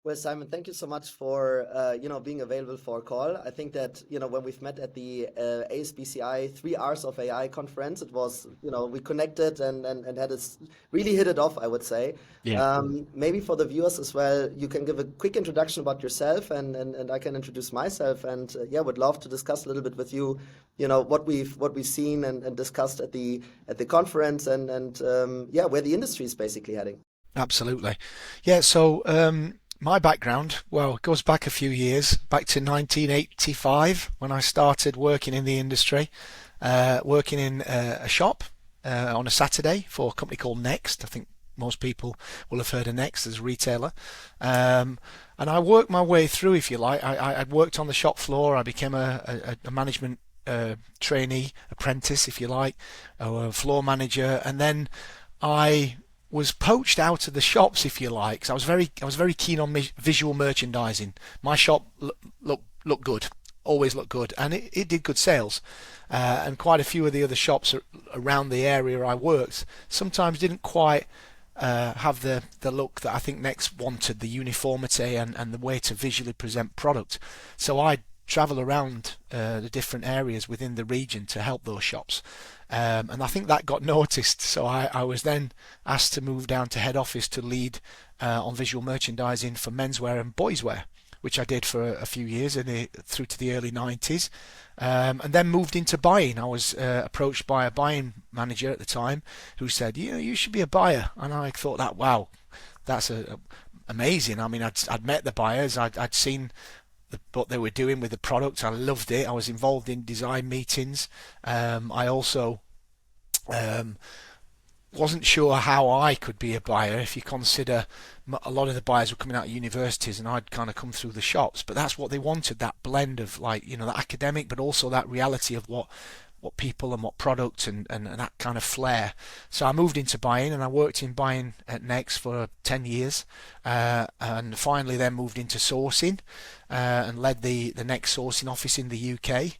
Well, Simon, thank you so much for being available for a call. I think that when we've met at the ASBCI 3 Hours of AI conference, it was we connected and had really hit it off, I would say. Yeah, Maybe for the viewers as well, you can give a quick introduction about yourself, and I can introduce myself, and yeah, would love to discuss a little bit with you, what we've seen and discussed at the conference, and yeah, where the industry is basically heading. absolutely. Yeah, so my background, well, it goes back a few years, back to 1985 when I started working in the industry, working in a shop on a Saturday for a company called Next. I think most people will have heard of Next as a retailer. And I worked my way through, if you like. I worked on the shop floor. I became a management trainee, apprentice, if you like, or a floor manager, and then I was poached out of the shops, if you like. 'Cause I was very keen on visual merchandising. My shop looked good, always looked good, and it did good sales. And quite a few of the other shops around the area I worked sometimes didn't quite have the look that I think Next wanted, the uniformity and the way to visually present product. So I travel around the different areas within the region to help those shops. And I think that got noticed. So I was then asked to move down to head office to lead on visual merchandising for menswear and boyswear, which I did for a few years through to the early 90s. And then moved into buying. I was approached by a buying manager at the time who said, you should be a buyer. And I thought that, wow, that's amazing. I mean, I'd met the buyers, I'd seen what they were doing with the product. I loved it. I was involved in design meetings. I also um, wasn't sure how I could be a buyer if you consider a lot of the buyers were coming out of universities and I'd kind of come through the shops, but that's what they wanted, that blend of like that academic but also that reality of what people and what product and that kind of flair. So I moved into buying and I worked in buying at Next for 10 years and finally then moved into sourcing and led the Next sourcing office in the UK,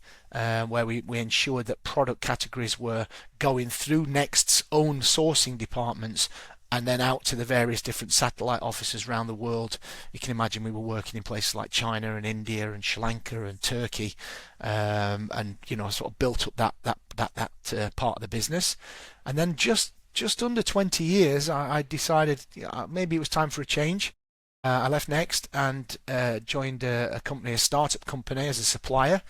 where we ensured that product categories were going through Next's own sourcing departments and then out to the various different satellite offices around the world. You can imagine we were working in places like China and India and Sri Lanka and Turkey, and sort of built up that part of the business. And then just under 20 years, I decided maybe it was time for a change. I left Next and joined a company, a startup company, as a supplier.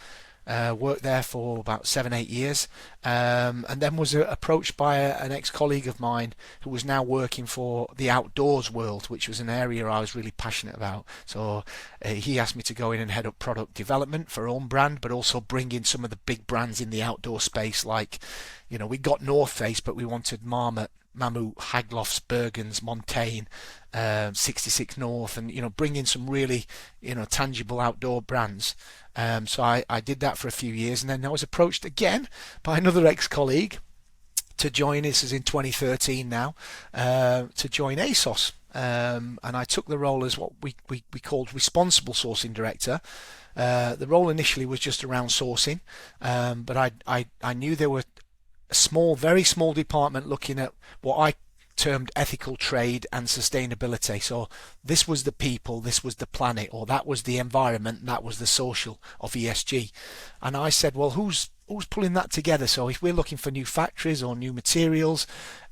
Worked there for about 7-8 years, and then was approached by an ex-colleague of mine who was now working for the outdoors world, which was an area I was really passionate about. So he asked me to go in and head up product development for own brand, but also bring in some of the big brands in the outdoor space. Like, we got North Face, but we wanted Marmot, Mammut, Haglofs, Bergens, Montaigne, 66 North, and bring in some really tangible outdoor brands. So I did that for a few years, and then I was approached again by another ex-colleague to join. This is in 2013 now, to join ASOS, and I took the role as what we called responsible sourcing director. The role initially was just around sourcing, but I knew there were a very small department looking at what I termed ethical trade and sustainability. So this was the people, this was the planet, or that was the environment, and that was the social of ESG. And I said, well, who's pulling that together? So if we're looking for new factories or new materials,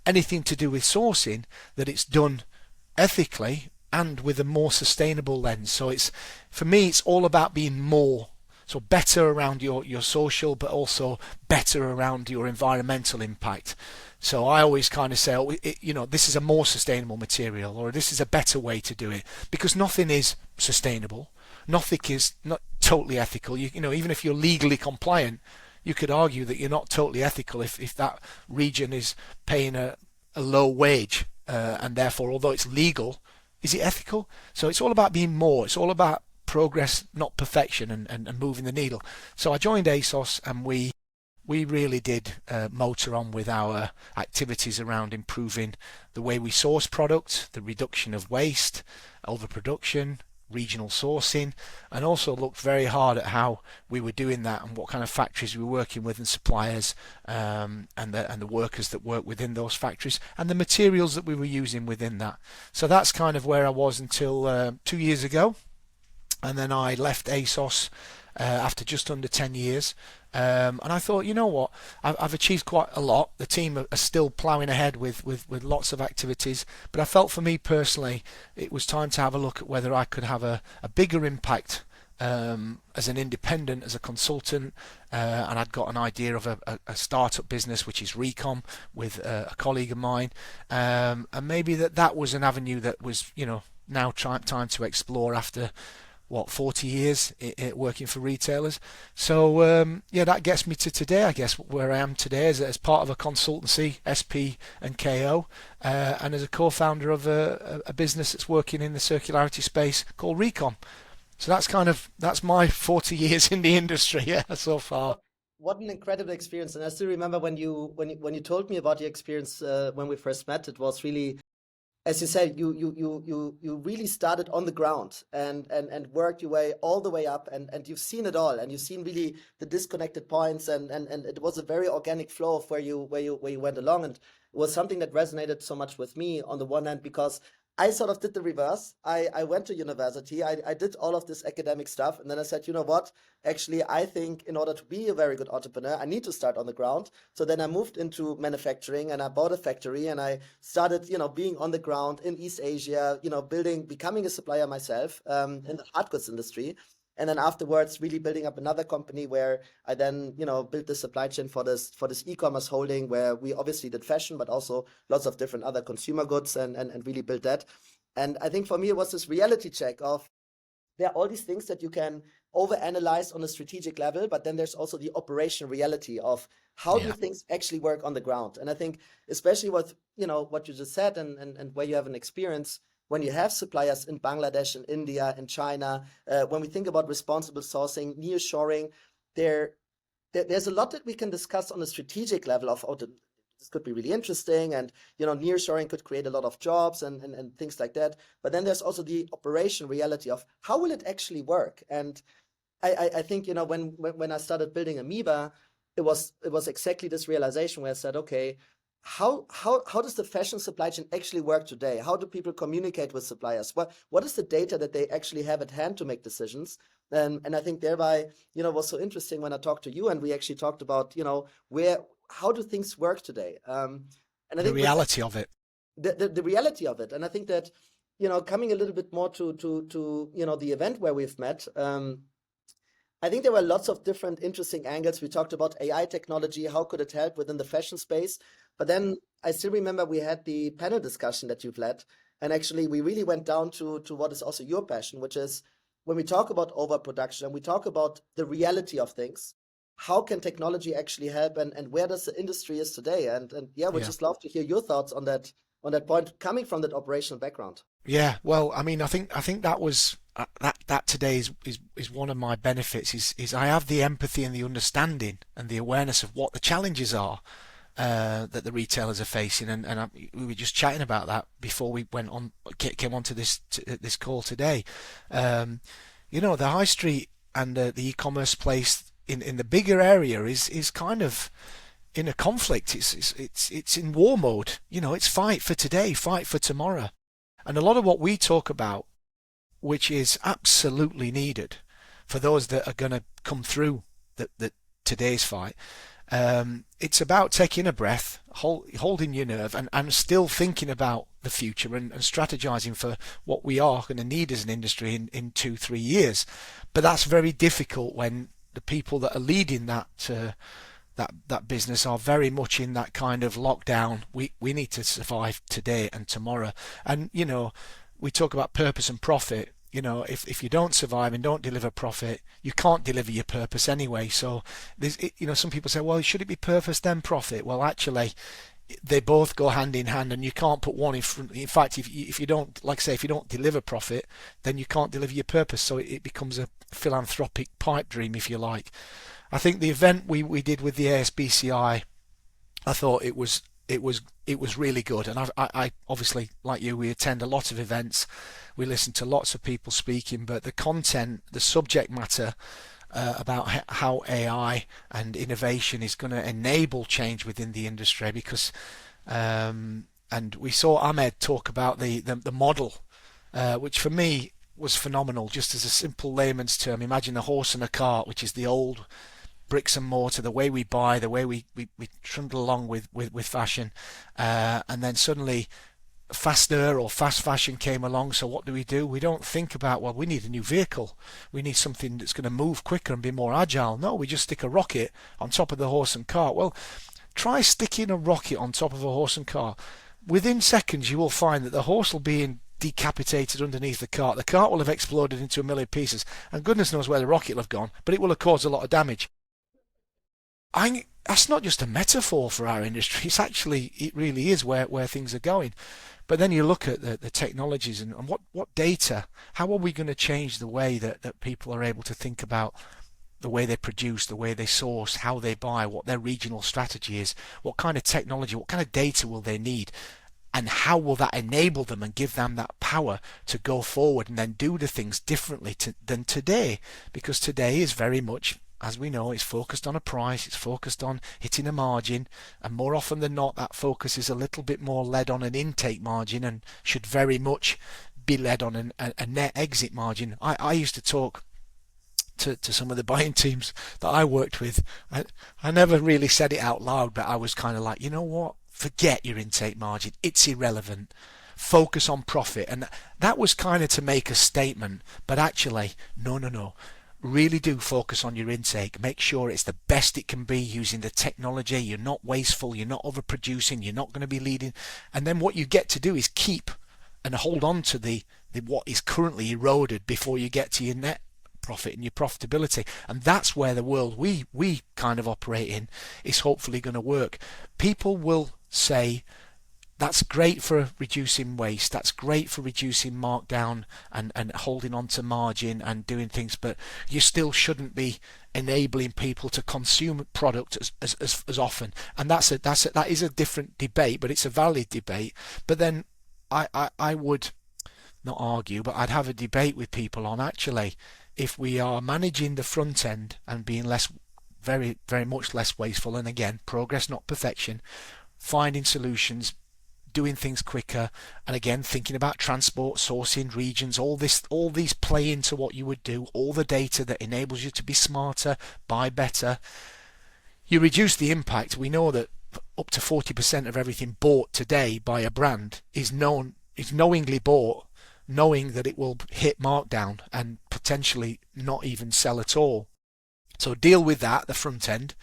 anything to do with sourcing, that it's done ethically and with a more sustainable lens. So for me, it's all about being more. So better around your social, but also better around your environmental impact. So I always kind of say, this is a more sustainable material, or this is a better way to do it, because nothing is sustainable. Nothing is not totally ethical. Even if you're legally compliant, you could argue that you're not totally ethical if that region is paying a low wage, and therefore, although it's legal, is it ethical? So it's all about being more. It's all about progress, not perfection, and moving the needle. So I joined ASOS, and we really did motor on with our activities around improving the way we source product, the reduction of waste, overproduction, regional sourcing, and also looked very hard at how we were doing that and what kind of factories we were working with and suppliers, and the workers that work within those factories and the materials that we were using within that. So that's kind of where I was until 2 years ago, and then I left ASOS after just under 10 years. And I thought, you know what, I've achieved quite a lot. The team are still ploughing ahead with lots of activities, but I felt for me personally it was time to have a look at whether I could have a bigger impact as an independent, as a consultant, and I'd got an idea of a startup business, which is Recomme, with a colleague of mine, and maybe that was an avenue that was, now time to explore after 40 years working for retailers. So that gets me to today, I guess, where I am today as part of a consultancy, SP and KO, and as a co-founder of a business that's working in the circularity space called Recomme. So that's my 40 years in the industry, so far. What an incredible experience! And I still remember when you told me about your experience when we first met. It was really, as you said, you really started on the ground and worked your way all the way up, and you've seen it all, and you've seen really the disconnected points, and it was a very organic flow of where you went along, and it was something that resonated so much with me on the one hand, because I sort of did the reverse. I went to university, I did all of this academic stuff, and then I said, you know what, actually, I think in order to be a very good entrepreneur, I need to start on the ground. So then I moved into manufacturing, and I bought a factory, and I started, being on the ground in East Asia, becoming a supplier myself in the hard goods industry. And then afterwards, really building up another company where I then, built the supply chain for this e-commerce holding, where we obviously did fashion, but also lots of different other consumer goods, and really built that. And I think for me, it was this reality check of, there are all these things that you can overanalyze on a strategic level, but then there's also the operational reality of how do things actually work on the ground. And I think especially with, what you just said, and where you have an experience, when you have suppliers in Bangladesh, in India, in China, when we think about responsible sourcing, nearshoring, there's a lot that we can discuss on a strategic level of, this could be really interesting, and nearshoring could create a lot of jobs and things like that. But then there's also the operation reality of how will it actually work. And I think when I started building Ameba, it was exactly this realization where I said, okay, how does the fashion supply chain actually work today? How do people communicate with suppliers? What is the data that they actually have at hand to make decisions? And I think thereby, was so interesting when I talked to you, and we actually talked about, how do things work today? And I think the reality of it. The reality of it. And I think that, coming a little bit more to the event where we've met, I think there were lots of different interesting angles. We talked about AI technology, how could it help within the fashion space? But then I still remember we had the panel discussion that you've led. And actually, we really went down to what is also your passion, which is when we talk about overproduction and we talk about the reality of things, how can technology actually help, and where does the industry is today? And we'd just love to hear your thoughts on that point, coming from that operational background. Yeah, well, I mean, I think that was that today is one of my benefits is I have the empathy and the understanding and the awareness of what the challenges are that the retailers are facing, and we were just chatting about that before we came onto this call today. The high street and the e-commerce place in the bigger area is kind of in a conflict. It's in war mode. It's fight for today, fight for tomorrow, and a lot of what we talk about, which is absolutely needed for those that are going to come through the today's fight. It's about taking a breath, holding your nerve, and still thinking about the future and strategizing for what we are going to need as an industry in 2-3 years. But that's very difficult when the people that are leading that business are very much in that kind of lockdown. We need to survive today and tomorrow. And we talk about purpose and profit. If you don't survive and don't deliver profit, you can't deliver your purpose anyway. So there's, some people say, well, should it be purpose then profit? Well, actually, they both go hand in hand, and you can't put one in front. In fact, if you don't, like I say, if you don't deliver profit, then you can't deliver your purpose. So it becomes a philanthropic pipe dream, if you like. I think the event we did with the ASBCI, I thought it was it was really good. And I obviously, like you, we attend a lot of events, we listen to lots of people speaking, but the content, the subject matter about how AI and innovation is going to enable change within the industry, because and we saw Ahmed talk about the model, which for me was phenomenal. Just as a simple layman's term, imagine a horse and a cart, which is the old bricks and mortar, the way we buy, the way we trundle along with fashion, and then suddenly faster or fast fashion came along. So what do? We don't think about, well, we need a new vehicle, we need something that's going to move quicker and be more agile. No, we just stick a rocket on top of the horse and cart. Well, try sticking a rocket on top of a horse and cart. Within seconds you will find that the horse will be decapitated underneath the cart will have exploded into a million pieces, and goodness knows where the rocket will have gone, but it will have caused a lot of damage. That's not just a metaphor for our industry, it's actually, it really is where things are going. But then you look at the technologies and what data, how are we going to change the way that people are able to think about the way they produce, the way they source, how they buy, what their regional strategy is, what kind of technology, what kind of data will they need, and how will that enable them and give them that power to go forward and then do the things differently than today. Because today is very much, as we know, it's focused on a price, it's focused on hitting a margin, and more often than not that focus is a little bit more led on an intake margin and should very much be led on a net exit margin. I used to talk to some of the buying teams that I worked with. I never really said it out loud, but I was kind of like, you know what, forget your intake margin, it's irrelevant, focus on profit. And that was kind of to make a statement, but actually no, really do focus on your intake, make sure it's the best it can be using the technology, you're not wasteful, you're not overproducing, you're not going to be leading. And then what you get to do is keep and hold on to the what is currently eroded before you get to your net profit and your profitability. And that's where the world we kind of operate in is hopefully going to work. People will say, that's great for reducing waste, that's great for reducing markdown and holding on to margin and doing things, but you still shouldn't be enabling people to consume product as often. And that is a different debate, but it's a valid debate. But then I would not argue, but I'd have a debate with people on, actually, if we are managing the front end and being very, very much less wasteful, and again, progress not perfection, finding solutions, doing things quicker, and again thinking about transport, sourcing, regions, all these play into what you would do, all the data that enables you to be smarter, buy better. You reduce the impact. We know that up to 40% of everything bought today by a brand is knowingly bought, knowing that it will hit markdown and potentially not even sell at all. So deal with that, the front end,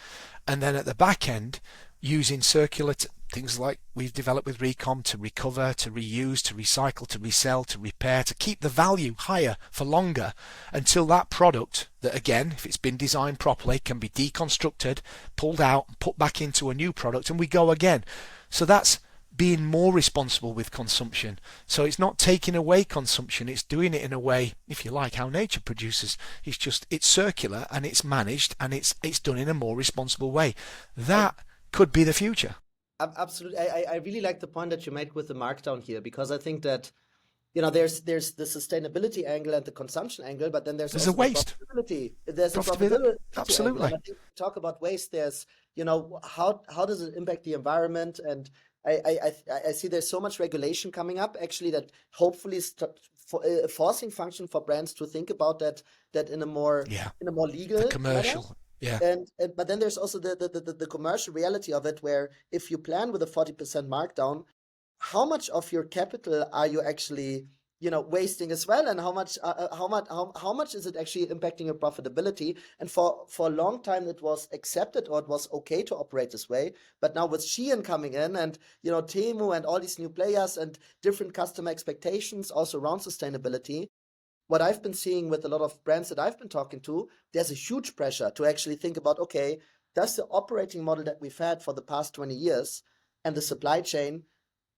and then at the back end, using circular things like we've developed with Recomme to recover, to reuse, to recycle, to resell, to repair, to keep the value higher for longer, until that product, that again, if it's been designed properly, can be deconstructed, pulled out, and put back into a new product, and we go again. So that's being more responsible with consumption. So it's not taking away consumption, it's doing it in a way, if you like, how nature produces. It's circular and it's managed and it's done in a more responsible way. That could be the future. Absolutely. I really like the point that you made with the markdown here, because I think that, there's the sustainability angle and the consumption angle, but then there's also a waste. The profitability. There's a profitability. Absolutely. Angle. And I think talk about waste. There's, how does it impact the environment? And I see there's so much regulation coming up, actually, that hopefully a forcing function for brands to think about that in a more legal, the commercial manner. Yeah. But then there's also the commercial reality of it, where if you plan with a 40% markdown, how much of your capital are you actually wasting as well, and how much is it actually impacting your profitability? And for a long time it was accepted, or it was okay to operate this way, but now with Shein coming in and Temu and all these new players and different customer expectations also around sustainability, what I've been seeing with a lot of brands that I've been talking to, there's a huge pressure to actually think about, okay, does the operating model that we've had for the past 20 years and the supply chain,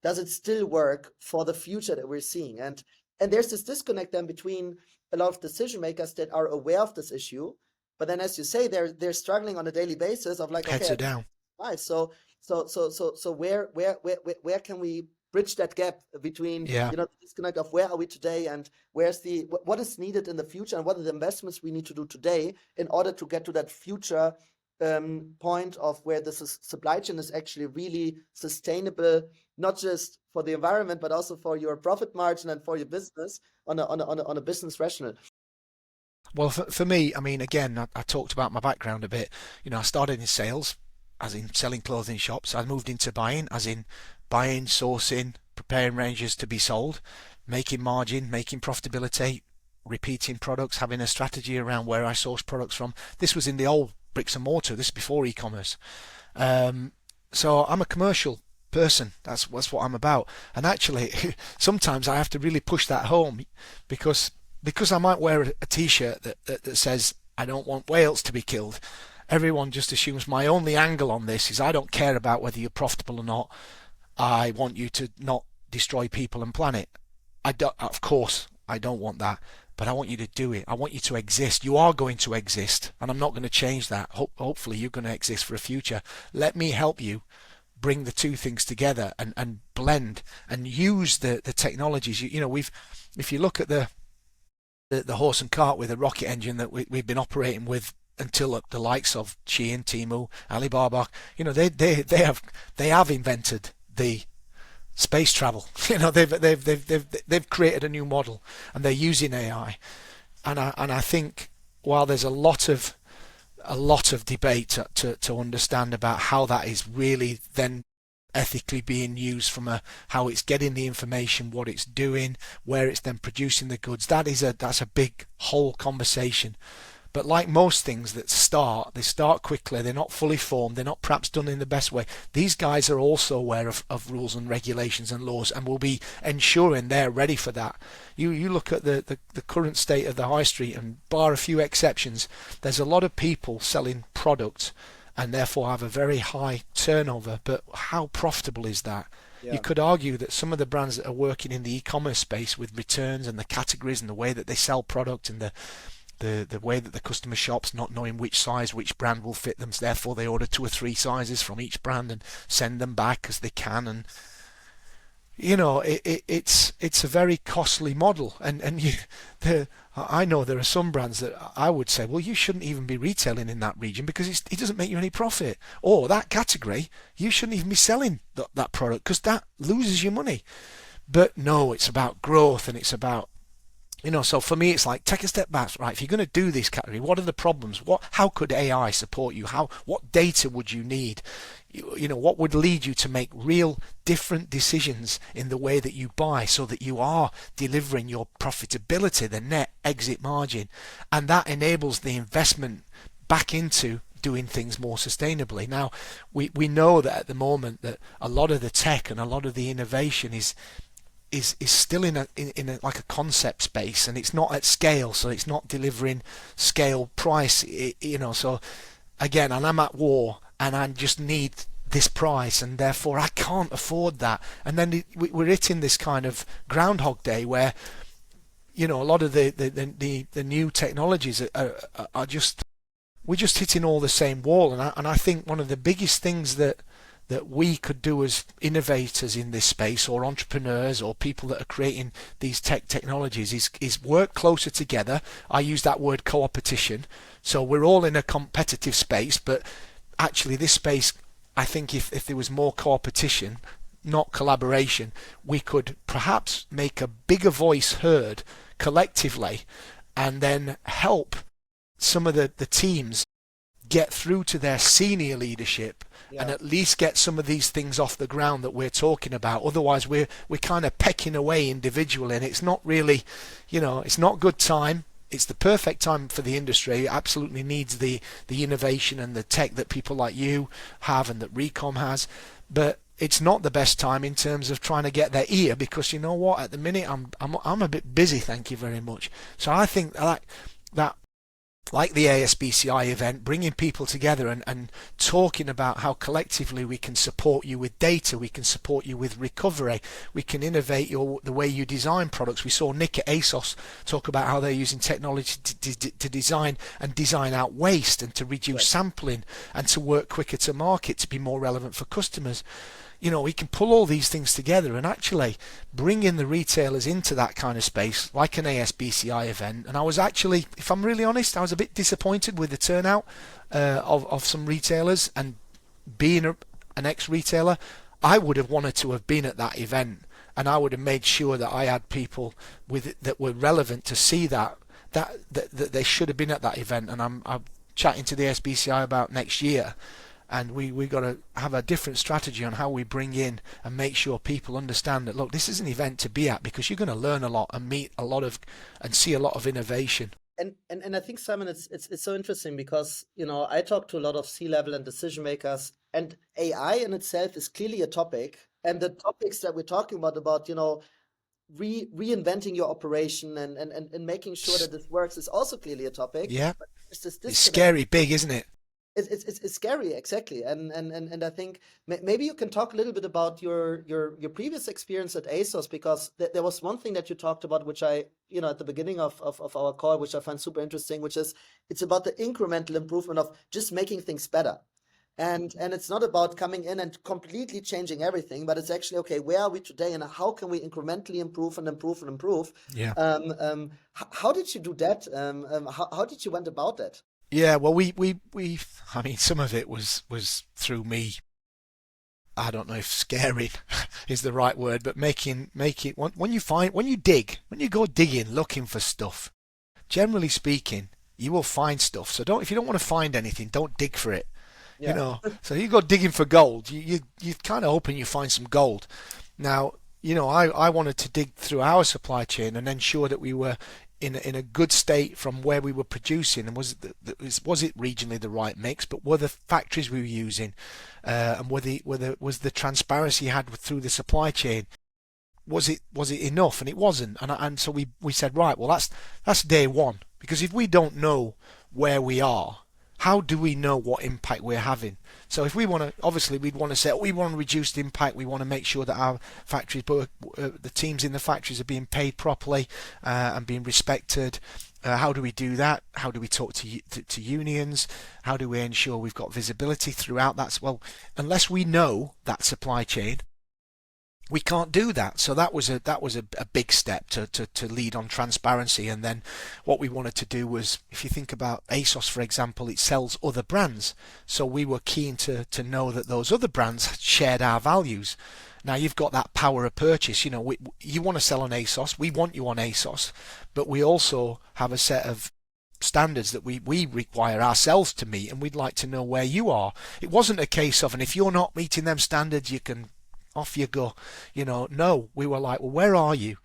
does it still work for the future that we're seeing? And there's this disconnect then between a lot of decision makers that are aware of this issue, but then, as you say, they're struggling on a daily basis of like, heads okay, are down. right. So So where can we bridge that gap between Yeah. the disconnect of where are we today and where's what is needed in the future, and what are the investments we need to do today in order to get to that future point of where supply chain is actually really sustainable, not just for the environment but also for your profit margin and for your business on a business rational. Well, for me, I mean, again, I talked about my background a bit. I started in sales, as in selling clothes in shops. I moved into buying, as in buying, sourcing, preparing ranges to be sold, making margin, making profitability, repeating products, having a strategy around where I source products from. This was in the old bricks and mortar. This is before e-commerce. So I'm a commercial person. That's what I'm about. And actually, sometimes I have to really push that home because I might wear a t-shirt that says I don't want whales to be killed. Everyone just assumes my only angle on this is I don't care about whether you're profitable or not. I want you to not destroy people and planet. Of course, I don't want that, but I want you to do it. I want you to exist. You are going to exist, and I'm not going to change that. Hopefully, you're going to exist for a future. Let me help you bring the two things together and blend and use the technologies. If you look at the horse and cart with a rocket engine that we've been operating with until the likes of Shein, Temu, Alibaba, they have invented the space travel. They've created a new model and they're using AI, and I think while there's a lot of debate to understand about how that is really then ethically being used from how it's getting the information, what it's doing, where it's then producing the goods. That's a big whole conversation. But like most things that they start quickly. They're not fully formed. They're not perhaps done in the best way. These guys are also aware of rules and regulations and laws, and will be ensuring they're ready for that. You look at the current state of the high street, and bar a few exceptions, there's a lot of people selling products and therefore have a very high turnover. But how profitable is that? Yeah. You could argue that some of the brands that are working in the e-commerce space with returns and the categories and the way that they sell product and the way that the customer shops, not knowing which size, which brand will fit them, so therefore they order 2 or 3 sizes from each brand and send them back as they can. And it's a very costly model. I know there are some brands that I would say, well, you shouldn't even be retailing in that region because it doesn't make you any profit. Or that category, you shouldn't even be selling that product because that loses you money. But no, it's about growth, and it's about, so for me, it's like, take a step back, right? If you're going to do this category, what are the problems? How could AI support you? What data would you need? What would lead you to make real different decisions in the way that you buy, so that you are delivering your profitability, the net exit margin, and that enables the investment back into doing things more sustainably. Now, we know that at the moment that a lot of the tech and a lot of the innovation is still in a like a concept space, and it's not at scale, so it's not delivering scale price. So again, and I'm at war, and I just need this price, and therefore I can't afford that. And then we're hitting this kind of Groundhog Day where a lot of the new technologies are just, we're just hitting all the same wall. And I think one of the biggest things that we could do as innovators in this space, or entrepreneurs, or people that are creating these technologies, is work closer together. I use that word co-opetition. So we're all in a competitive space, but actually this space, I think if there was more co-opetition, not collaboration, we could perhaps make a bigger voice heard collectively, and then help some of the teams get through to their senior leadership. Yeah. And at least get some of these things off the ground that we're talking about. Otherwise, we're kind of pecking away individually, and it's not really, it's not good time. It's the perfect time for the industry. It absolutely needs the innovation and the tech that people like you have and that Recomme has. But it's not the best time in terms of trying to get their ear, because you know what? At the minute, I'm a bit busy. Thank you very much. So I think that like the ASBCI event, bringing people together and talking about how collectively we can support you with data, we can support you with recovery, we can innovate the way you design products. We saw Nick at ASOS talk about how they're using technology to design out waste and to reduce sampling and to work quicker to market, to be more relevant for customers. We can pull all these things together and actually bring in the retailers into that kind of space, like an ASBCI event. And I was actually, if I'm really honest, I was a bit disappointed with the turnout of some retailers. And being an ex-retailer, I would have wanted to have been at that event, and I would have made sure that I had people that were relevant to see that they should have been at that event. And I'm chatting to the SBCI about next year. And we got to have a different strategy on how we bring in and make sure people understand that, look, this is an event to be at because you're going to learn a lot and meet a lot of and see a lot of innovation. And I think, Simon, it's so interesting because I talk to a lot of C-level and decision makers, and AI in itself is clearly a topic. And the topics that we're talking about reinventing your operation and making sure that this works is also clearly a topic. Yeah, but it's scary big, isn't it? It's scary, exactly, and I think maybe you can talk a little bit about your previous experience at ASOS, because there was one thing that you talked about, which I at the beginning of our call, which I find super interesting, which is it's about the incremental improvement of just making things better, and it's not about coming in and completely changing everything, but it's actually, okay, where are we today and how can we incrementally improve and improve and improve? Yeah. How did you do that? How did you went about that? Yeah, well, I mean, some of it was through me. I don't know if scaring is the right word, but make it when you go digging, looking for stuff, generally speaking, you will find stuff. So if you don't want to find anything, don't dig for it. Yeah. So you go digging for gold. You kind of hoping you find some gold. Now, I wanted to dig through our supply chain and ensure that we were in a good state from where we were producing, and was it regionally the right mix, but were the factories we were using and was the transparency you had through the supply chain, was it enough? And it wasn't, and so we said, right, well, that's day one, because if we don't know where we are, how do we know what impact we're having? So if we want to, obviously we'd want to say, we want to reduce the impact, we want to make sure that our factories, the teams in the factories are being paid properly and being respected. How do we do that? How do we talk to unions? How do we ensure we've got visibility throughout that? Well, unless we know that supply chain, we can't do that. So that was a big step to lead on transparency. And then what we wanted to do was, if you think about ASOS, for example, it sells other brands. So we were keen to know that those other brands shared our values. Now you've got that power of purchase. You want to sell on ASOS, we want you on ASOS, but we also have a set of standards that we require ourselves to meet, and we'd like to know where you are. It wasn't a case of, and if you're not meeting them standards, you can off you go. No, we were like, well, where are you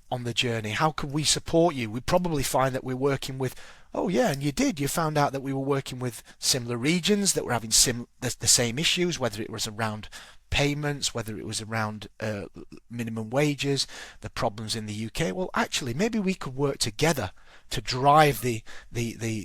on the journey? How could we support you? We probably find that we're working with, oh yeah, and you found out that we were working with similar regions that were having the same issues, whether it was around payments, whether it was around minimum wages, the problems in the UK. Well, actually, maybe we could work together to drive the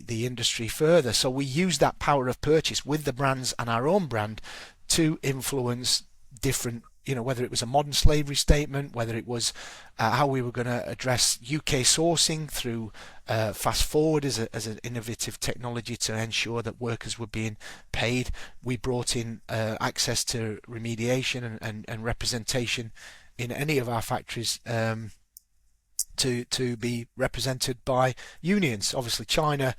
industry further. So we used that power of purchase with the brands and our own brand to influence different, whether it was a modern slavery statement, whether it was how we were going to address UK sourcing through fast forward as an innovative technology to ensure that workers were being paid. We brought in access to remediation and representation in any of our factories to be represented by unions. Obviously, China,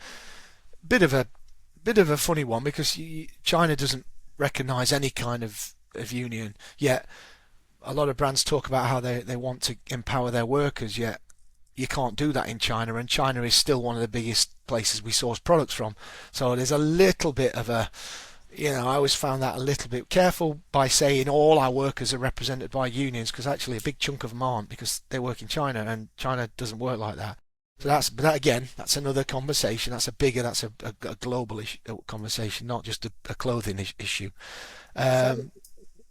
bit of a funny one, because China doesn't recognise any kind of union, yet a lot of brands talk about how they want to empower their workers, yet you can't do that in China, and China is still one of the biggest places we source products from. So there's a little bit of I always found that a little bit careful by saying all our workers are represented by unions, because actually a big chunk of them aren't, because they work in China, and China doesn't work like that. So that's another conversation. That's a global conversation, not just a clothing issue.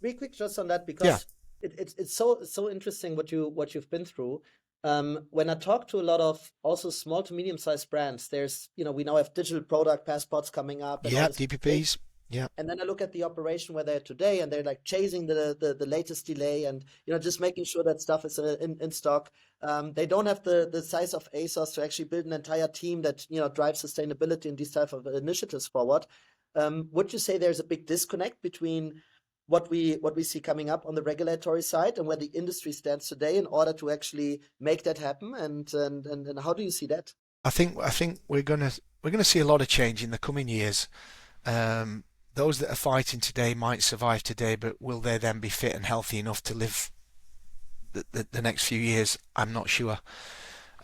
Real quick just on that, because it's so interesting what you've been through. When I talk to a lot of also small to medium-sized brands, there's, we now have digital product passports coming up and all Yeah, this. DPPs. Yeah. And then I look at the operation where they're today, and they're like chasing the latest delay, and just making sure that stuff is in stock. They don't have the size of ASOS to actually build an entire team that drives sustainability and these type of initiatives forward. Would you say there's a big disconnect between what we see coming up on the regulatory side and where the industry stands today in order to actually make that happen? And how do you see that? I think we're gonna see a lot of change in the coming years. Those that are fighting today might survive today, but will they then be fit and healthy enough to live the next few years? I'm not sure.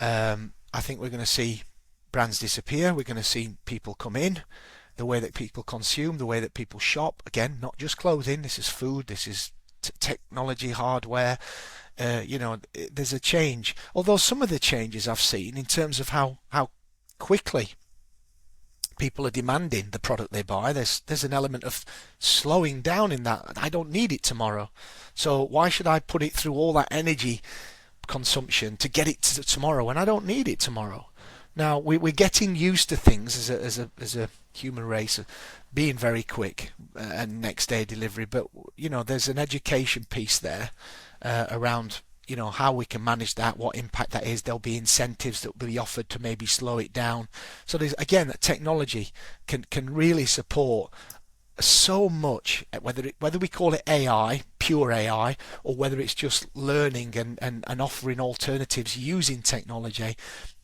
I think we're going to see brands disappear. We're going to see people come in. The way that people consume, the way that people shop. Again, not just clothing. This is food. This is technology, hardware. There's a change. Although some of the changes I've seen in terms of how quickly people are demanding the product they buy, there's an element of slowing down in that. I don't need it tomorrow, so why should I put it through all that energy consumption to get it to tomorrow when I don't need it tomorrow? Now we're getting used to things as a human race, being very quick and next day delivery, but there's an education piece there around how we can manage that, what impact that is. There'll be incentives that will be offered to maybe slow it down. So there's, again, that technology can really support so much, whether we call it AI, pure AI, or whether it's just learning and offering alternatives using technology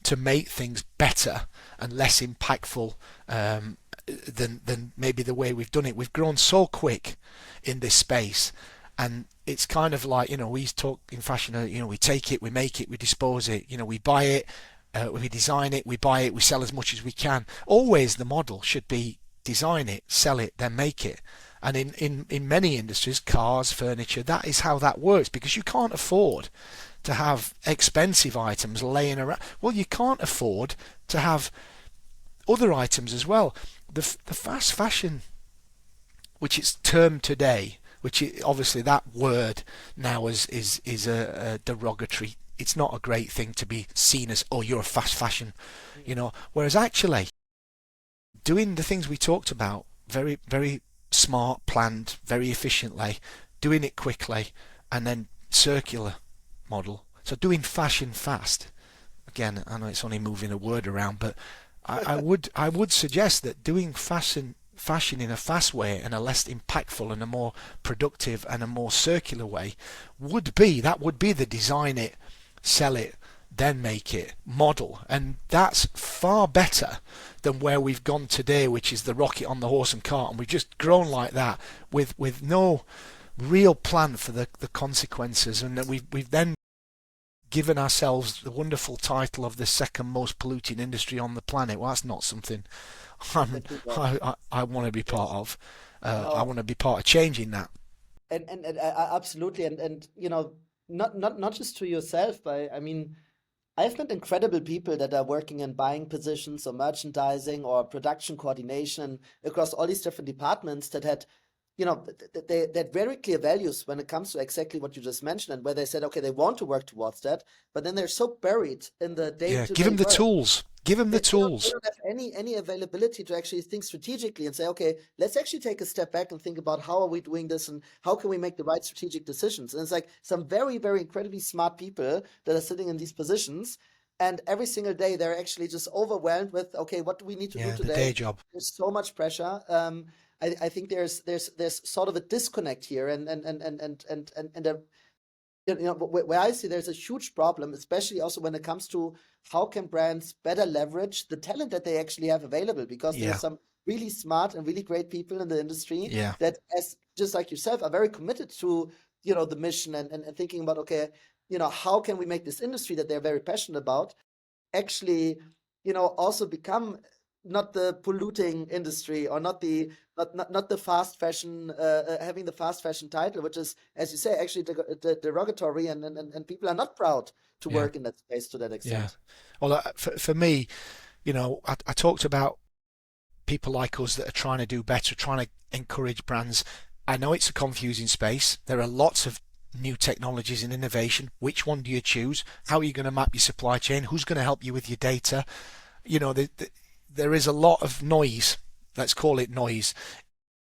to make things better and less impactful than maybe the way we've done it. We've grown so quick in this space. And it's kind of like, we talk in fashion, we take it, we make it, we dispose it, we buy it, we design it, we buy it, we sell as much as we can. Always the model should be design it, sell it, then make it. And in many industries, cars, furniture, that is how that works, because you can't afford to have expensive items laying around. Well, you can't afford to have other items as well. The fast fashion, which is termed today, which obviously that word now is a derogatory. It's not a great thing to be seen as, oh, you're a fast fashion, Whereas actually doing the things we talked about, very, very smart, planned, very efficiently, doing it quickly, and then circular model. So doing fashion fast. Again, I know it's only moving a word around, but I would suggest that doing fashion in a fast way and a less impactful and a more productive and a more circular way would be the design it, sell it, then make it model. And that's far better than where we've gone today, which is the rocket on the horse and cart, and we've just grown like that with no real plan for the consequences. And we've then given ourselves the wonderful title of the second most polluting industry on the planet. Well, that's not something I want to be part of. I want to be part of changing that. And absolutely, and not just to yourself, but I mean, I've met incredible people that are working in buying positions or merchandising or production coordination across all these different departments that had, they had very clear values when it comes to exactly what you just mentioned, and where they said, okay, they want to work towards that, but then they're so buried in the day-to-day give them the work. tools. Give them the tools. They don't have any availability to actually think strategically and say, okay, let's actually take a step back and think about how are we doing this and how can we make the right strategic decisions. And it's like some very, very incredibly smart people that are sitting in these positions, and every single day they're actually just overwhelmed with, okay, what do we need to do today? The day job. There's so much pressure. I think there's sort of a disconnect here, and where I see there's a huge problem, especially also when it comes to how can brands better leverage the talent that they actually have available, because there's some really smart and really great people in the industry that, as just like yourself, are very committed to the mission and thinking about, okay, how can we make this industry that they're very passionate about actually also become not the polluting industry, or not the fast fashion, having the fast fashion title, which is, as you say, actually derogatory, and people are not proud to work in that space to that extent. Well, for me, I talked about people like us that are trying to do better, trying to encourage brands. I know it's a confusing space. There are lots of new technologies and innovation. Which one do you choose? How are you going to map your supply chain? Who's going to help you with your data? There is a lot of noise, let's call it noise,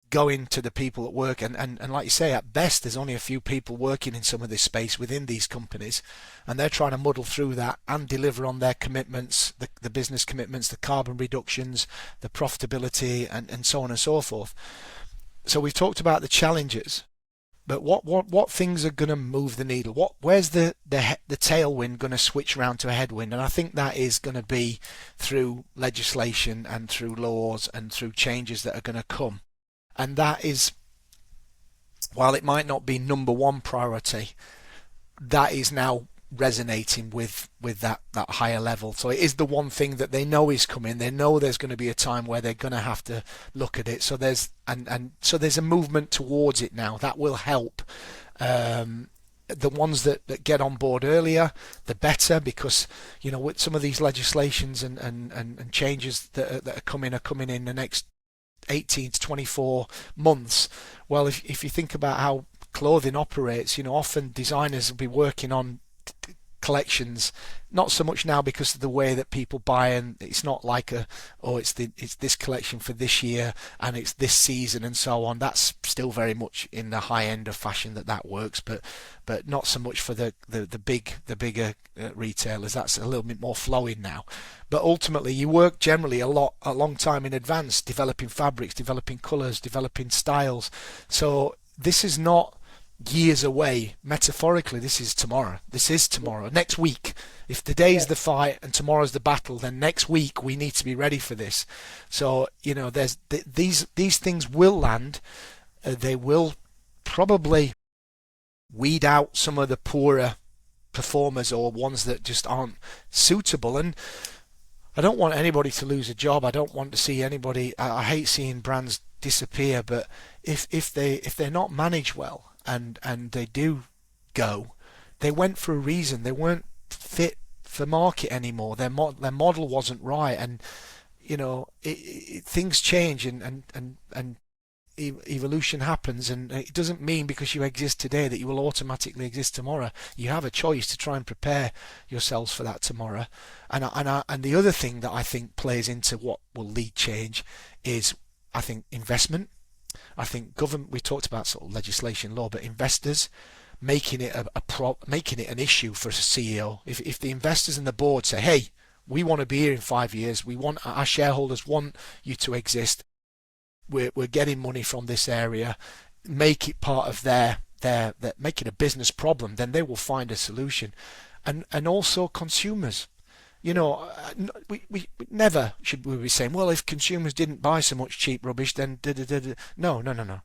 going to the people at work, and like you say, at best there's only a few people working in some of this space within these companies, and they're trying to muddle through that and deliver on their commitments, the business commitments, the carbon reductions, the profitability, and so on and so forth. So we've talked about the challenges, but what things are going to move the needle? Where's the tailwind going to switch around to a headwind? And I think that is going to be through legislation and through laws and through changes that are going to come. And that is, while it might not be number one priority, that is now resonating with that higher level. So it is the one thing that they know is coming. They know there's going to be a time where they're going to have to look at it. So there's a movement towards it now that will help. The ones that get on board earlier, the better, because with some of these legislations and changes that are coming in the next 18 to 24 months. Well, if you think about how clothing operates, often designers will be working on collections, not so much now because of the way that people buy, and it's not like it's this collection for this year and it's this season and so on. That's still very much in the high end of fashion that works, but not so much for the bigger retailers. That's a little bit more flowing now. But ultimately, you work generally a long time in advance, developing fabrics, developing colours, developing styles. So this is not years away. Metaphorically, this is tomorrow. Next week. If today's the fight and tomorrow's the battle, then next week we need to be ready for this. So there's these things will land. They will probably weed out some of the poorer performers or ones that just aren't suitable. And I don't want anybody to lose a job. I don't want to see anybody. I hate seeing brands disappear. But if they're not managed well, and they do go, they went for a reason. They weren't fit for market anymore. Their model wasn't right, and things change and evolution happens, and it doesn't mean because you exist today that you will automatically exist tomorrow. You have a choice to try and prepare yourselves for that tomorrow. And the other thing that I think plays into what will lead change is, I think, investment. I think government, we talked about sort of legislation, law, but investors making it making it an issue for a CEO. If the investors and the board say, hey, we want to be here in 5 years, our shareholders want you to exist, we're getting money from this area, make it part of their make it a business problem, then they will find a solution. And also consumers. We never should we be saying, well, if consumers didn't buy so much cheap rubbish, then no.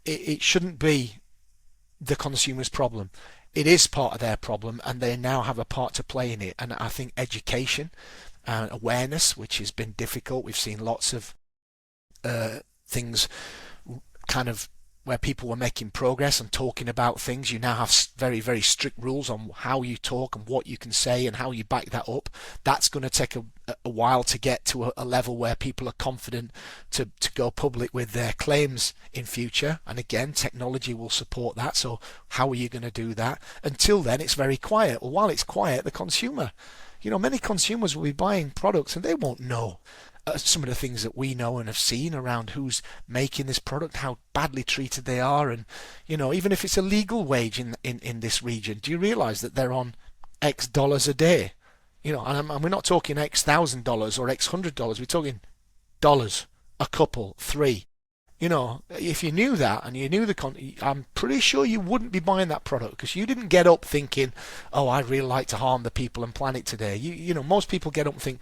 It shouldn't be the consumer's problem. It is part of their problem, and they now have a part to play in it. And I think education and awareness, which has been difficult. We've seen lots of things kind of where people were making progress and talking about things. You now have very, very strict rules on how you talk and what you can say and how you back that up. That's going to take a while to get to a level where people are confident to go public with their claims in future. And again, technology will support that. So how are you going to do that? Until then, it's very quiet. Well, while it's quiet, the consumer, many consumers will be buying products and they won't know some of the things that we know and have seen around who's making this product, how badly treated they are, and even if it's a legal wage in this region, do you realize that they're on X dollars a day? And we're not talking X $1,000 or X $100. We're talking dollars, a couple, three. If you knew that and you knew I'm pretty sure you wouldn't be buying that product because you didn't get up thinking, oh, I'd really like to harm the people and planet today. Most people get up and think,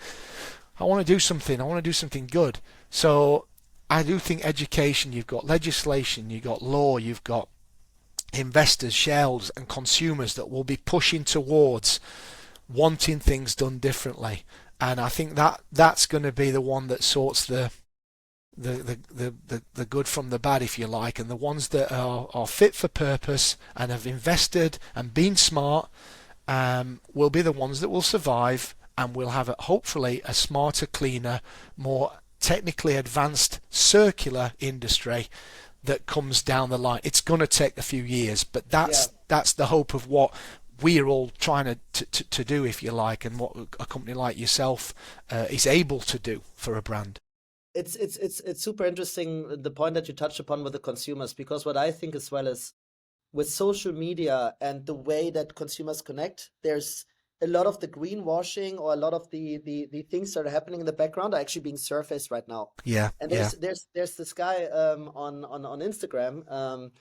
I want to do something good. So I do think education, you've got legislation, you've got law, you've got investors, shareholders and consumers that will be pushing towards wanting things done differently. And I think that's going to be the one that sorts the good from the bad, if you like, and the ones that are fit for purpose and have invested and been smart will be the ones that will survive. And we'll have, hopefully, a smarter, cleaner, more technically advanced circular industry that comes down the line. It's going to take a few years, but that's that's the hope of what we're all trying to do, if you like, and what a company like yourself is able to do for a brand. It's super interesting the point that you touched upon with the consumers, because what I think as well is with social media and the way that consumers connect, there's a lot of the greenwashing or a lot of the things that are happening in the background are actually being surfaced right now. Yeah, And yeah, there's this guy on Instagram.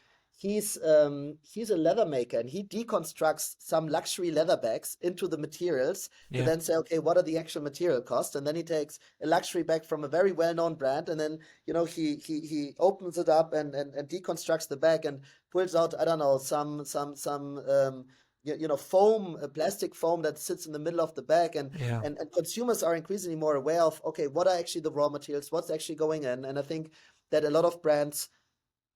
He's a leather maker, and he deconstructs some luxury leather bags into the materials to yeah. then say, okay, what are the actual material costs? And then he takes a luxury bag from a very well-known brand, and then he opens it up and deconstructs the bag and pulls out, I don't know, some foam, plastic foam that sits in the middle of the bag, Yeah. and consumers are increasingly more aware of, okay, what are actually the raw materials, what's actually going in. And I think that a lot of brands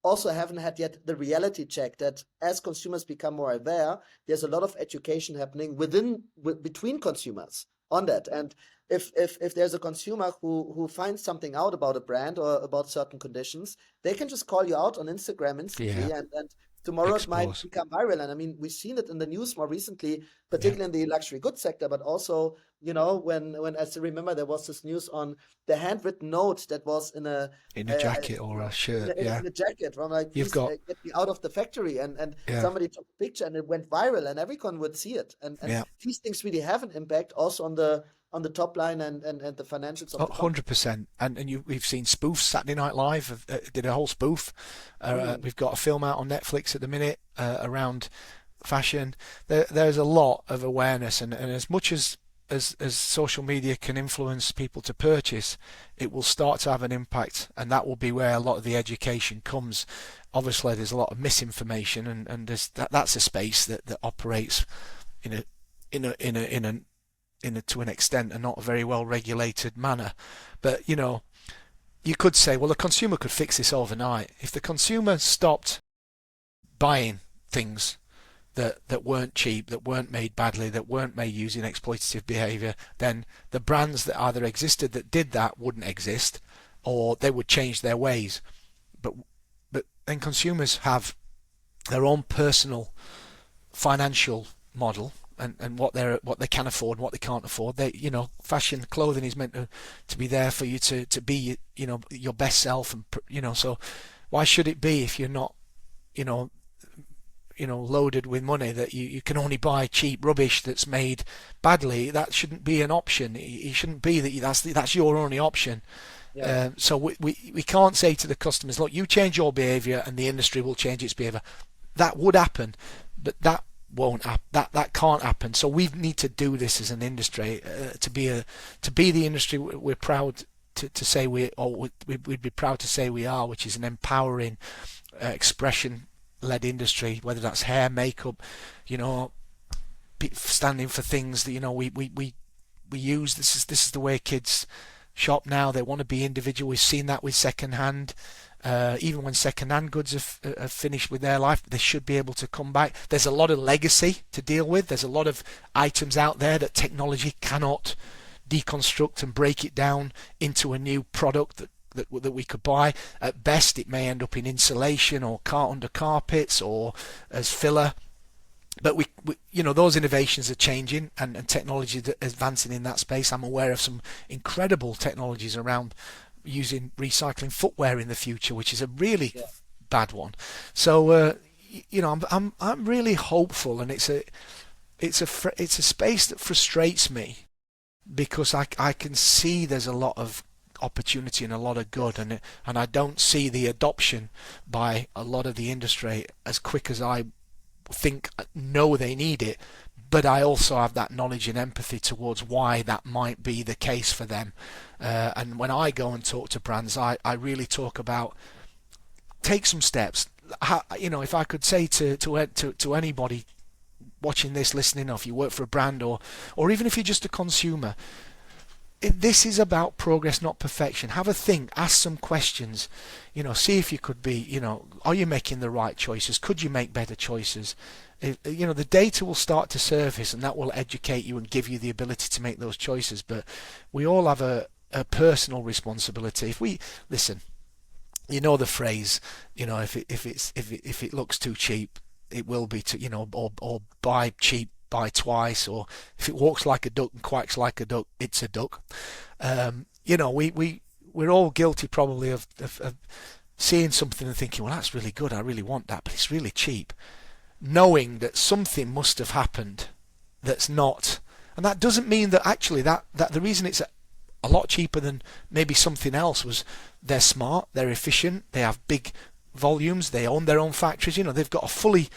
also haven't had yet the reality check that as consumers become more aware, there's a lot of education happening between consumers on that. And if there's a consumer who finds something out about a brand or about certain conditions, they can just call you out on Instagram instantly, Yeah. and tomorrow it might Expose. become viral. And I mean, we've seen it in the news more recently, Yeah. particularly in the luxury goods sector, but also, when I still remember there was this news on the handwritten note that was in a Jacket or a shirt. Yeah. in a jacket from like, You've please got. get me out of the factory, and Yeah. somebody took a picture and it went viral and everyone would see it. And Yeah. these things really have an impact also on the top line and the financials of the company. 100%. We've seen spoofs. Saturday Night Live did a whole spoof. We've got a film out on Netflix at the minute around fashion. There's a lot of awareness, and as much as social media can influence people to purchase, it will start to have an impact, and that will be where a lot of the education comes. Obviously, there's a lot of misinformation, and that's a space that operates in a to an extent a not very well regulated manner. But you could say, well, the consumer could fix this overnight. If the consumer stopped buying things that weren't cheap, that weren't made badly, that weren't made using exploitative behavior, then the brands that either existed that did that wouldn't exist, or they would change their ways. But then consumers have their own personal financial model, and what they can afford and what they can't afford. Fashion, clothing is meant to be there for you to be your best self, and so why should it be, if you're not loaded with money, that you can only buy cheap rubbish that's made badly? That shouldn't be an option. It shouldn't be that's your only option. Yeah. So we can't say to the customers, look, you change your behavior and the industry will change its behavior. That would happen, but that won't happen. That can't happen. So we need to do this as an industry to be the industry we're proud to say we'd be proud to say we are, which is an empowering, expression-led industry. Whether that's hair, makeup, standing for things that we use. This is the way kids shop now. They want to be individual. We've seen that with second-hand. Even when second-hand goods are finished with their life, they should be able to come back. There's a lot of legacy to deal with. There's a lot of items out there that technology cannot deconstruct and break it down into a new product that we could buy. At best, it may end up in insulation or under carpets or as filler. But we those innovations are changing, and technology is advancing in that space. I'm aware of some incredible technologies around using recycling footwear in the future, which is a really bad one. So I'm really hopeful, and it's a space that frustrates me, because I can see there's a lot of opportunity and a lot of good, and I don't see the adoption by a lot of the industry as quick as I know they need it. But I also have that knowledge and empathy towards why that might be the case for them. And when I go and talk to brands, I really talk about, take some steps. If I could say to anybody watching this, listening, or if you work for a brand, or even if you're just a consumer, this is about progress, not perfection. Have a think, ask some questions, see if you could be, are you making the right choices? Could you make better choices? The data will start to surface, and that will educate you and give you the ability to make those choices. But we all have a personal responsibility. If we listen, the phrase, if it looks too cheap, it will be to, or buy cheap, buy twice, or if it walks like a duck and quacks like a duck, it's a duck. We're all guilty probably of seeing something and thinking, well, that's really good, I really want that, but it's really cheap, knowing that something must have happened that's not. And that doesn't mean that actually that the reason it's a lot cheaper than maybe something else was they're smart, they're efficient, they have big volumes, they own their own factories, they've got a fully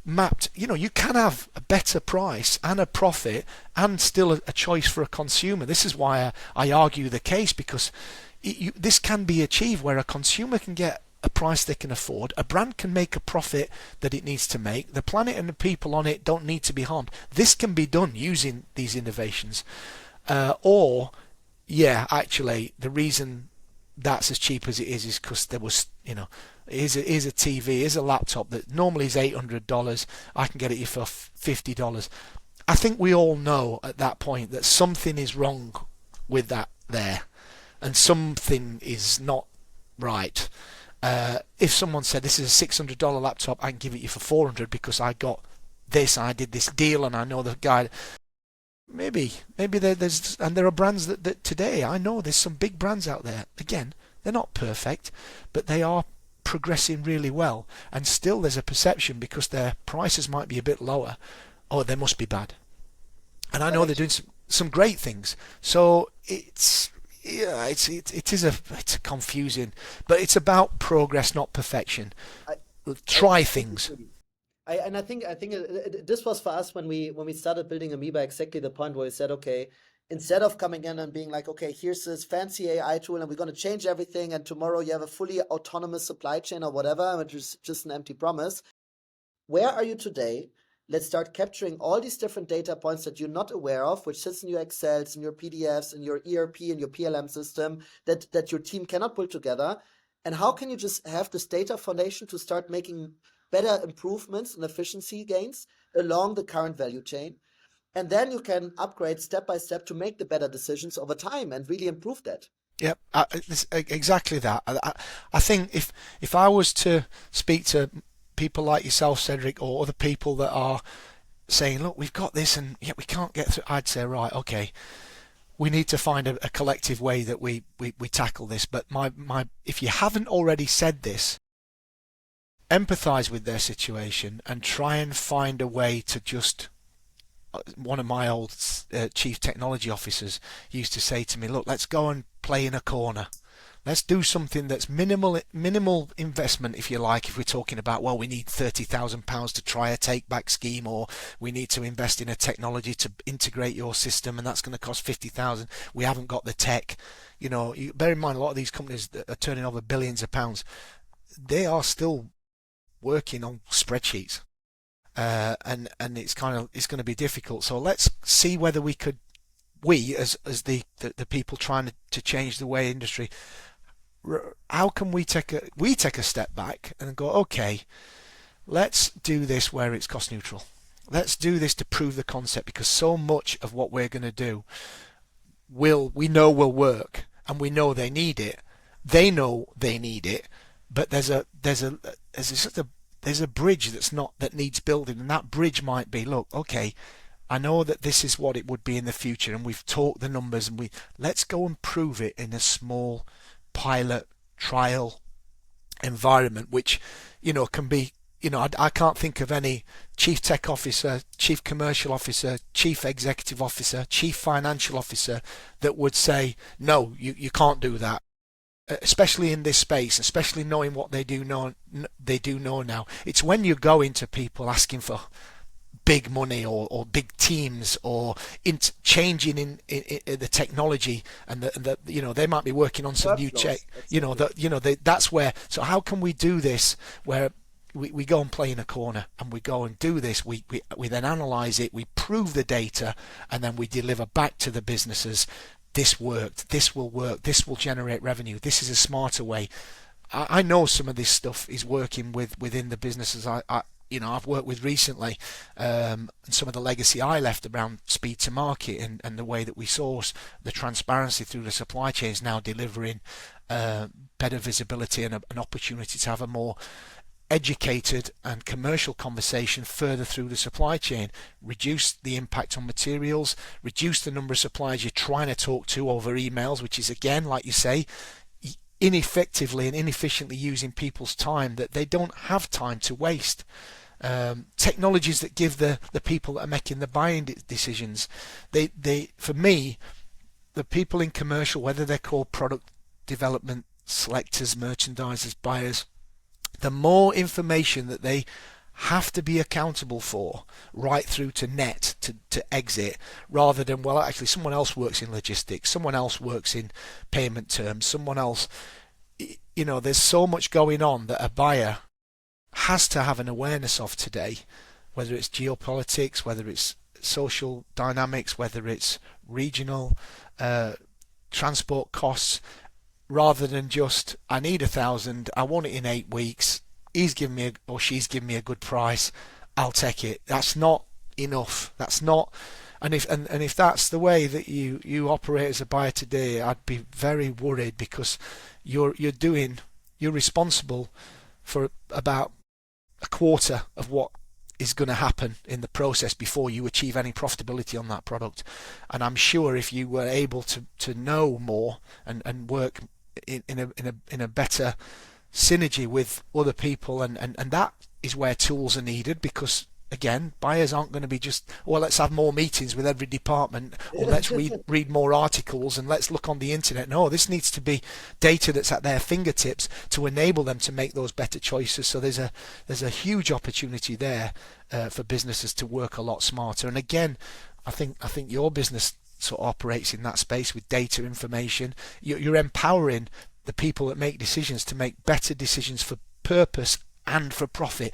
mapped, you can have a better price and a profit and still a choice for a consumer. This is why I argue the case, because this can be achieved where a consumer can get a price they can afford, a brand can make a profit that it needs to make, the planet and the people on it don't need to be harmed. This can be done using these innovations. Actually, the reason that's as cheap as it is because there was, here's a TV, here's a laptop that normally is $800, I can get it you for $50. I think we all know at that point that something is wrong with that there, and something is not right. If someone said this is a $600 laptop, I can give it you for $400 because I got this, I did this deal, and I know the guy. Maybe there's, and there are brands that today I know there's some big brands out there. Again, they're not perfect, but they are progressing really well. And still, there's a perception because their prices might be a bit lower. Oh, they must be bad. And I know they're doing some great things. So it's confusing, but it's about progress, not perfection. Try things. I think this was for us when we started building Ameba, exactly the point where we said, okay, instead of coming in and being like, okay, here's this fancy AI tool and we're going to change everything and tomorrow you have a fully autonomous supply chain or whatever, which is just an empty promise. Where are you today? Let's start capturing all these different data points that you're not aware of, which sits in your Excels, in your PDFs, in your ERP, in your PLM system that your team cannot pull together. And how can you just have this data foundation to start making better improvements and efficiency gains along the current value chain? And then you can upgrade step by step to make the better decisions over time and really improve that. Yep, exactly that. I think if I was to speak to people like yourself, Cedrik, or other people that are saying, look, we've got this and yet we can't get through, I'd say, right, okay, we need to find a collective way that we tackle this. But if you haven't already said this, empathize with their situation and try and find a way to just. One of my old chief technology officers used to say to me, look, let's go and play in a corner. Let's do something that's minimal investment, if you like, if we're talking about, well, we need £30,000 to try a take-back scheme, or we need to invest in a technology to integrate your system, and that's going to cost £50,000. We haven't got the tech. You bear in mind, a lot of these companies that are turning over billions of pounds, they are still working on spreadsheets. And it's going to be difficult. So let's see whether we as the people trying to change the way industry, how can we take a step back and go, okay, let's do this where it's cost neutral. Let's do this to prove the concept, because so much of what we're going to do we know will work, and we know they need it. They know they need it, but there's a bridge that needs building, and that bridge might be, look, okay, I know that this is what it would be in the future, and we've talked the numbers, and let's go and prove it in a small pilot trial environment, which can be, I can't think of any chief tech officer, chief commercial officer, chief executive officer, chief financial officer that would say, no, you can't do that. Especially in this space, especially knowing what they do know now. It's when you go into people asking for big money or big teams or changing in the technology, and they might be working on some new check. That's where. So how can we do this where we go and play in a corner and we go and do this? We then analyze it, we prove the data, and then we deliver back to the businesses. This worked, this will work, this will generate revenue, this is a smarter way. I know some of this stuff is working within the businesses I've worked with recently, and some of the legacy I left around speed to market and the way that we source, the transparency through the supply chains now delivering better visibility and an opportunity to have a more educated and commercial conversation further through the supply chain, reduce the impact on materials, reduce the number of suppliers you're trying to talk to over emails, which is, again, like you say, ineffectively and inefficiently using people's time that they don't have time to waste. Technologies that give the people that are making the buying decisions, they for me, the people in commercial, whether they're called product development, selectors, merchandisers, buyers, the more information that they have to be accountable for right through to net, to exit, rather than, well, actually someone else works in logistics, someone else works in payment terms, someone else, there's so much going on that a buyer has to have an awareness of today, whether it's geopolitics, whether it's social dynamics, whether it's regional transport costs, rather than just, I need 1,000, I want it in 8 weeks, he's given me or she's given me a good price, I'll take it. That's not enough. That's not, and if that's the way that you operate as a buyer today, I'd be very worried, because you're responsible for about a quarter of what is going to happen in the process before you achieve any profitability on that product. And I'm sure if you were able to know more and work in a better synergy with other people, and that is where tools are needed, because again, buyers aren't going to be just, well, let's have more meetings with every department, or let's read more articles, and let's look on the internet. No, this needs to be data that's at their fingertips to enable them to make those better choices. So there's a huge opportunity there for businesses to work a lot smarter. And again, I think your business sort of operates in that space with data information. You're empowering the people that make decisions to make better decisions for purpose and for profit.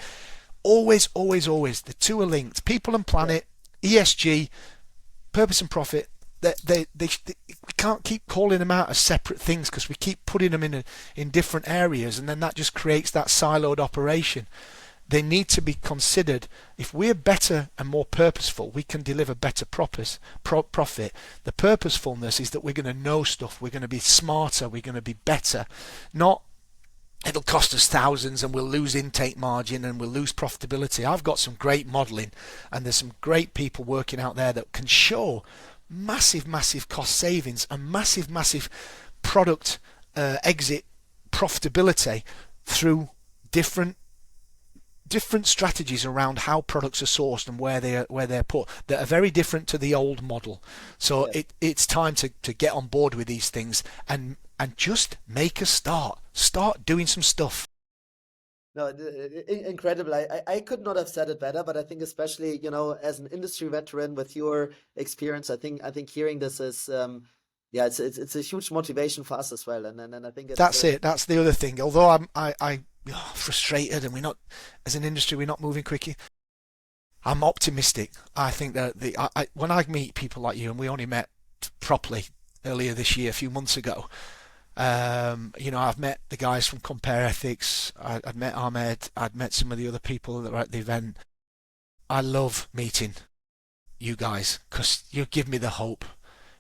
Always, always, always, the two are linked. People and planet, ESG, purpose and profit. We can't keep calling them out as separate things, because we keep putting them in different areas, and then that just creates that siloed operation. They need to be considered. If we're better and more purposeful, we can deliver better profit. The purposefulness is that we're going to know stuff, we're going to be smarter, we're going to be better, not it'll cost us thousands and we'll lose intake margin and we'll lose profitability. I've got some great modelling, and there's some great people working out there that can show massive cost savings and massive product exit profitability through different strategies around how products are sourced and where they're put, that are very different to the old model. So it's time to get on board with these things and just make a start doing some stuff. No, incredible. I could not have said it better, but I think especially, as an industry veteran with your experience, I think hearing this is, it's a huge motivation for us as well. And I think that's it. That's the other thing. Although I'm frustrated, and as an industry, we're not moving quickly, I'm optimistic. I think that when I meet people like you, and we only met properly earlier this year, a few months ago, I've met the guys from Compare Ethics, I'd met Ahmed, I'd met some of the other people that were at the event. I love meeting you guys, because you give me the hope.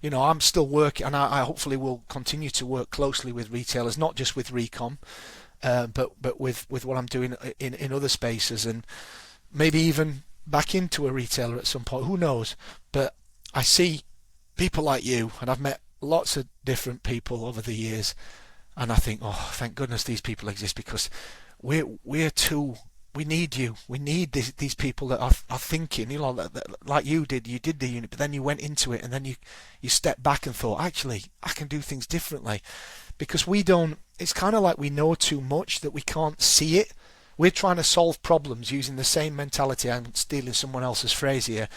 I'm still working, and I hopefully will continue to work closely with retailers, not just with Recomme, but with what I'm doing in other spaces, and maybe even back into a retailer at some point, who knows. But I see people like you, and I've met lots of different people over the years, and I think, oh, thank goodness these people exist, because we need you. We need these people that are thinking, like you did the unit, but then you went into it, and then you stepped back and thought, actually, I can do things differently. Because it's kind of like we know too much that we can't see it. We're trying to solve problems using the same mentality, I'm stealing someone else's phrase here,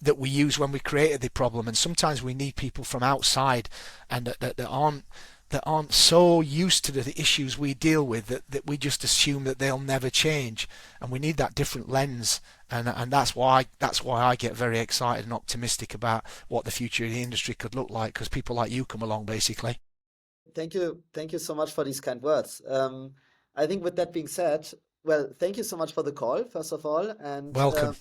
that we use when we created the problem. And sometimes we need people from outside, and that aren't so used to the issues we deal with, that we just assume that they'll never change. And we need that different lens, and that's why I get very excited and optimistic about what the future of the industry could look like, because people like you come along, basically. Thank you so much for these kind words. I think with that being said, well, thank you so much for the call, first of all, and welcome.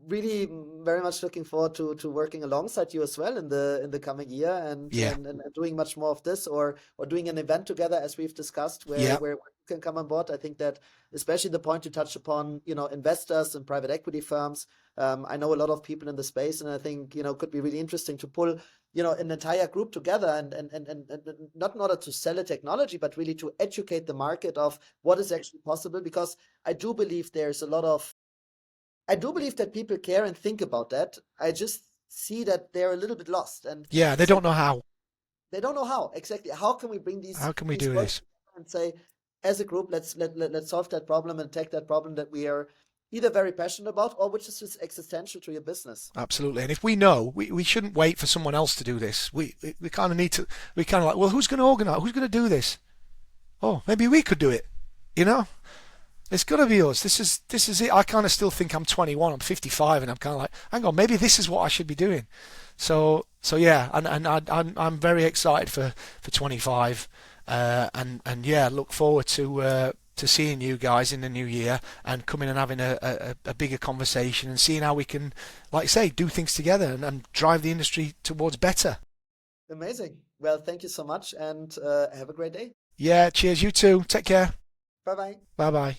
really very much looking forward to working alongside you as well in the coming year, and Yeah. and doing much more of this, or doing an event together as we've discussed, Yeah. where you can come on board. I think that especially the point you touched upon, investors and private equity firms. I know a lot of people in the space, and I think could be really interesting to pull an entire group together, and not in order to sell a technology, but really to educate the market of what is actually possible, because I do believe that people care and think about that. I just see that they're a little bit lost, and Yeah, they don't know how. they don't know how exactly. How can we bring How can we these do worlds this? together and say, as a group, let's solve that problem and attack that problem that we are either very passionate about, or which is just existential to your business. Absolutely. And if we know, we shouldn't wait for someone else to do this. We kind of need to, we kind of like, well, who's going to organize? Who's going to do this? Oh, maybe we could do it. You know? It's got to be us. This is it. I kind of still think I'm 21. I'm 55, and I'm kind of like, hang on, maybe this is what I should be doing. So yeah, and I'm very excited for 25, and yeah, look forward to seeing you guys in the new year and coming and having a bigger conversation and seeing how we can, like I say, do things together and drive the industry towards better. Amazing. Well, thank you so much, and have a great day. Yeah, cheers. You too. Take care. Bye bye. Bye bye.